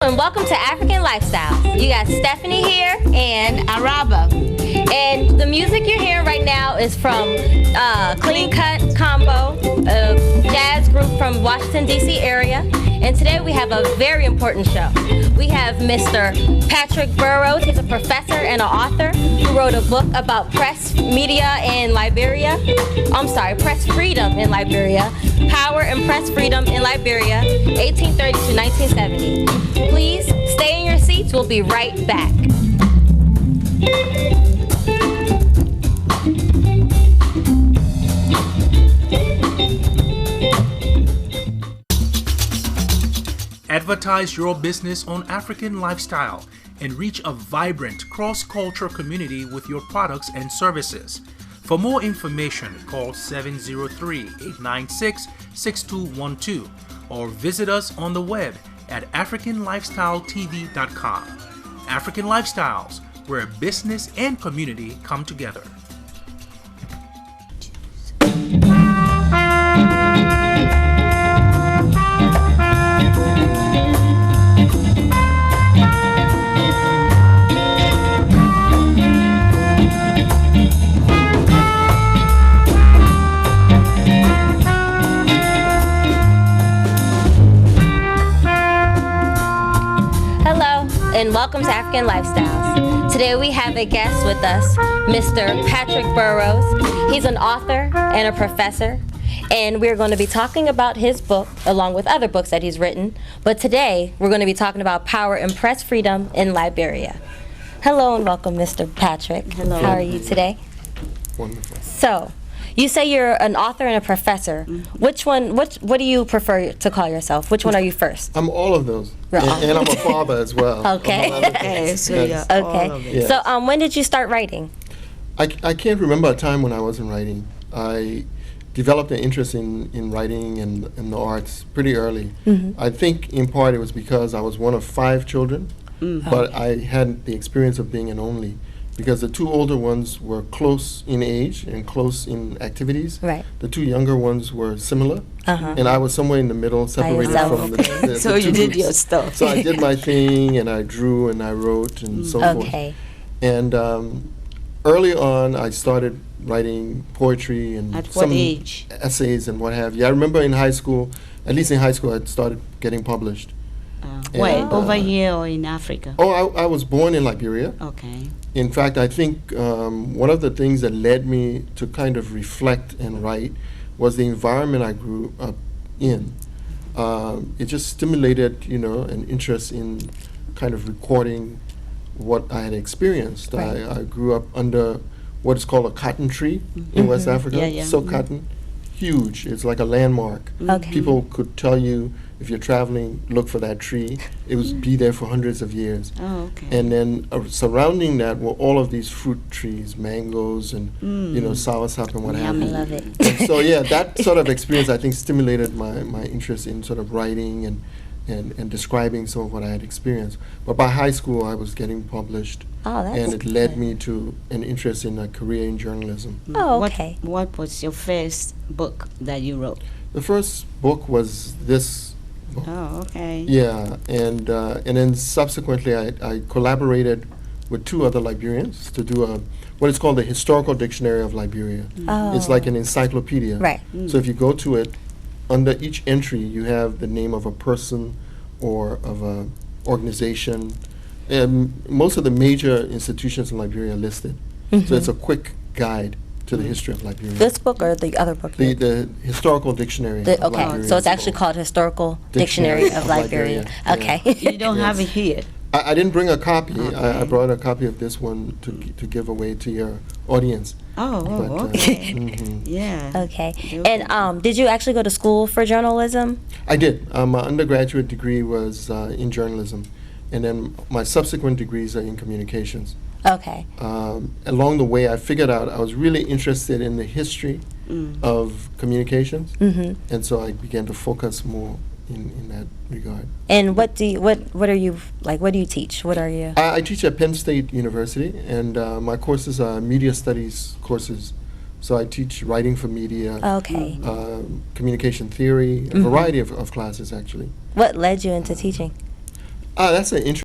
And welcome to African Lifestyle. You got Stephanie here and Araba. And the music you're hearing right now is from Clean Cut Combo, a jazz group from Washington, D.C. area. And today we have a very important show. We have Mr. Patrick Burrows. He's a professor and an author who wrote a book about press media in Liberia. Press freedom in Liberia. Power and press freedom in Liberia, 1830 to 1970. Please stay in your seats. We'll be right back. Advertise your business on African Lifestyle and reach a vibrant cross-cultural community with your products and services. For more information, call 703-896-6212 or visit us on the web at africanlifestyletv.com. African Lifestyles, where business and community come together. And welcome to African Lifestyles. Today we have a guest with us, Mr. Patrick Burrows. He's an author and a professor, and we're going to be talking about his book along with other books that he's written. But today we're going to be talking about power and press freedom in Liberia. Hello and welcome, Mr. Patrick. Hello. How are you today? Wonderful. So, you say you're an author and a professor. Mm-hmm. What do you prefer to call yourself? Which one are you first? I'm all of those. And I'm a father as well. Okay. among other Okay, things. so Yes. you're all of it. Yes. So, when did you start writing? I can't remember a time when I wasn't writing. I developed an interest in writing and the arts pretty early. Mm-hmm. I think in part it was because I was one of 5 children, but I had the experience of being an only. Because the 2 older ones were close in age and close in activities. Right. The 2 younger ones were similar. Uh-huh. And I was somewhere in the middle, separated yourself. from the So the you 2 did groups. your stuff. So I did my thing, and I drew, and I wrote, and so forth. Okay. And early on, I started writing poetry and At what some age? essays and what have you. I remember in high school, at least in high school, I started getting published. Where? And, Over here or in Africa? Oh, I was born in Liberia. Okay. In fact, I think one of the things that led me to kind of reflect and write was the environment I grew up in. It just stimulated, an interest in kind of recording what I had experienced. Right. I grew up under what is called a cotton tree in West Africa. Yeah, yeah. So cotton, huge. It's like a landmark. Okay. People could tell you, if you're traveling, look for that tree. It was be there for hundreds of years. Oh, okay. And then surrounding that were all of these fruit trees, mangoes and soursop and what have Yummy. you. I love it. And so that sort of experience I think stimulated my interest in sort of writing and describing some of what I had experienced. But by high school I was getting published, Oh, that's and it led good. me to an interest in a career in journalism. Oh, okay. What was your first book that you wrote? The first book was this book. Oh, okay. Yeah, and then subsequently I collaborated with 2 other Liberians to do what is called the Historical Dictionary of Liberia. Oh. It's like an encyclopedia. Right. So if you go to it, under each entry you have the name of a person or of a organization. And most of the major institutions in Liberia are listed. So it's a quick guide to the history of Liberia. This book or the other book? The Historical Dictionary of Okay, Liberia. so it's actually called Historical Dictionary of Liberia. Yeah. Okay. You don't have it here. I didn't bring a copy. I Okay. brought a copy of this one to give away to your audience. Oh, But, okay. mhm. Yeah. Okay. And did you actually go to school for journalism? I did. My undergraduate degree was in journalism, and then my subsequent degrees are in communications. Okay. Along the way, I figured out I was really interested in the history of communications, and so I began to focus more in that regard. And what are you like? What do you teach? What are you? I teach at Penn State University, and my courses are media studies courses. So I teach writing for media, Okay. communication theory, a variety of classes actually. What led you into teaching? That's an interesting